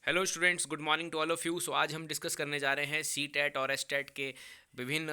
Hello students, good morning to all of you. So आज हम discuss करने जा रहे हैं सी टेट और एस टेट के विभिन्न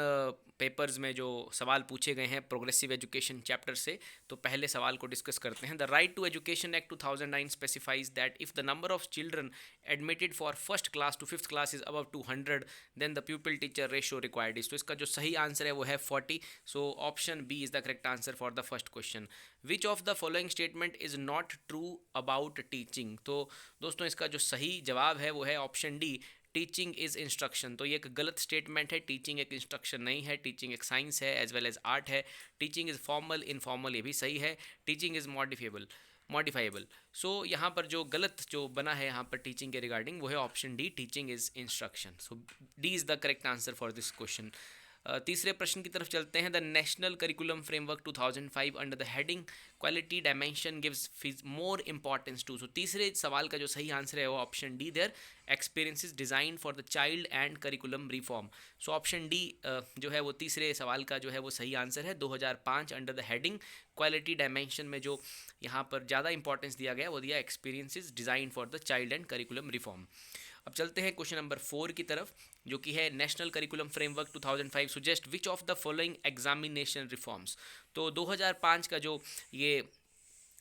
पेपर्स में जो सवाल पूछे गए हैं प्रोग्रेसिव एजुकेशन चैप्टर से। तो पहले सवाल को डिस्कस करते हैं। The right to education act 2009 specifies that if the number of children admitted for first class to fifth class is above 200 then the pupil teacher ratio required is. तो इसका जो सही आंसर है वो है 40। So option B is the correct answer for the first question. Which of the following statement is not true about teaching. तो दोस्तों इसका जो सही जवाब है वो है option D, teaching is instruction. तो ये एक गलत स्टेटमेंट है। टीचिंग एक इंस्ट्रक्शन नहीं है, टीचिंग एक साइंस है एज वेल एज आर्ट है। टीचिंग इज फॉर्मल इनफॉर्मल, ये भी सही है। Teaching is modifiable. सो यहाँ पर जो गलत जो बना है यहाँ पर टीचिंग के रिगार्डिंग वो है option D, teaching is instruction. So D is the correct answer for this question. तीसरे प्रश्न की तरफ चलते हैं। The national curriculum framework 2005 under the heading quality dimension gives more importance to. So तीसरे सवाल का जो सही आंसर है वो option D, their experiences design for the child and curriculum reform. So option D जो है वो तीसरे सवाल का जो है वो सही आंसर है। 2005 under the heading quality dimension में जो यहाँ पर ज़्यादा इंपॉर्टेंस दिया गया वो दिया experiences design for the child and curriculum reform. अब चलते हैं क्वेश्चन नंबर 4 की तरफ, जो कि है national curriculum framework 2005 suggest which of the following examination reforms. तो 2005 का जो ये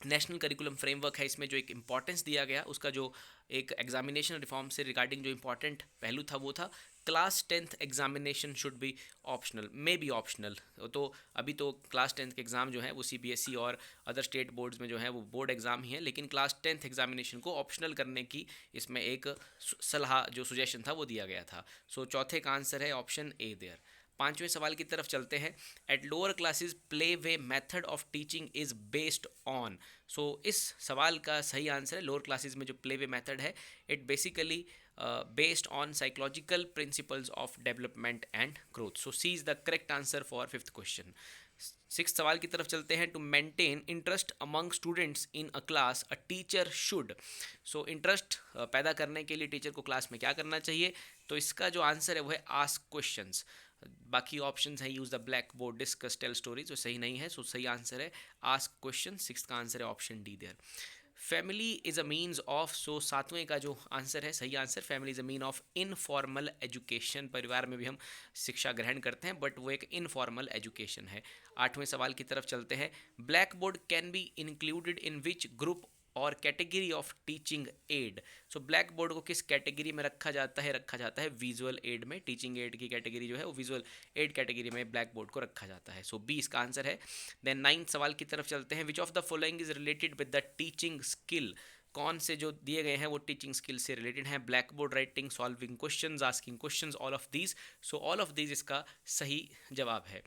नेशनल करिकुलम फ्रेमवर्क है, इसमें जो एक इंपॉर्टेंस दिया गया उसका जो एक एग्जामिनेशन रिफॉर्म से रिगार्डिंग जो इंपॉर्टेंट पहलू था वो था class 10th examination should be optional, may be optional. तो अभी तो क्लास 10th के एग्ज़ाम जो है वो सीबीएसई और अदर स्टेट बोर्ड्स में जो है वो बोर्ड एग्ज़ाम ही है, लेकिन क्लास 10th एग्जामिनेशन को ऑप्शनल करने की इसमें एक सलाह जो सुजेशन था वो दिया गया था। सो चौथे का आंसर है ऑप्शन ए देयर। पांचवें सवाल की तरफ चलते हैं। At lower classes play way method of teaching is based on. So इस सवाल का सही आंसर है लोअर क्लासेस में जो प्ले वे मेथड है it basically based on psychological principles of development and growth. So C is the correct answer for fifth question. Six सवाल की तरफ चलते हैं। To maintain interest among students in a class a teacher should. So interest पैदा करने के लिए teacher को क्लास में क्या करना चाहिए। तो इसका जो आंसर है वो है आस्क क्वेश्चंस। बाकी ऑप्शंस है use the black board, discuss, tell stories, जो सही नहीं है। सो सही आंसर है आस्क क्वेश्चन। सिक्स का आंसर है option D there. Family is a means of. So सातवें का जो आंसर है सही answer, family is a mean of informal education. परिवार में भी हम शिक्षा ग्रहण करते हैं बट वो एक इनफॉर्मल एजुकेशन है। आठवें सवाल की तरफ चलते हैं। Black board can be included in which group और category of teaching aid. So black board को किस कैटेगरी में रखा जाता है विजुअल एड में। टीचिंग एड की कैटेगरी जो है वो विजुअल एड कैटेगरी में ब्लैक बोर्ड को रखा जाता है। सो बी इसका आंसर है। देन नाइन्थ सवाल की तरफ चलते हैं। Which of the following is related with the teaching skill. कौन से जो दिए गए हैं वो टीचिंग स्किल से रिलेटेड हैं। Black board writing, solving questions, asking questions, all of these. So all of these इसका सही जवाब है।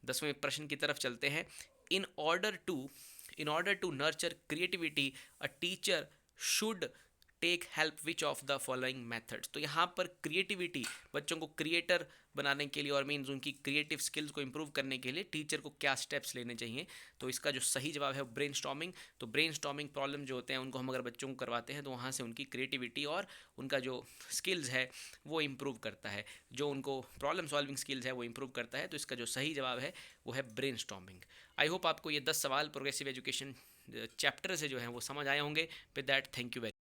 दसवें प्रश्न की तरफ चलते हैं। In order to in order to nurture creativity a teacher should take help which of the following methods. तो यहाँ पर क्रिएटिविटी, बच्चों को क्रिएटर बनाने के लिए और मीन्स उनकी क्रिएटिव स्किल्स को इंप्रूव करने के लिए टीचर को क्या स्टेप्स लेने चाहिए। तो इसका जो सही जवाब है ब्रेनस्टॉर्मिंग। तो ब्रेनस्टॉर्मिंग प्रॉब्लम जो होते हैं उनको हम अगर बच्चों को करवाते हैं तो वहाँ से उनकी क्रिएटिविटी और उनका जो स्किल्स है वो इम्प्रूव करता है, जो उनको प्रॉब्लम सॉल्विंग स्किल्स है वो इम्प्रूव करता है। तो इसका जो सही जवाब है वो है ब्रेनस्टॉर्मिंग। आई होप आपको ये 10 सवाल प्रोग्रेसिव एजुकेशन चैप्टर से जो है वो समझ आए होंगे। With that thank you very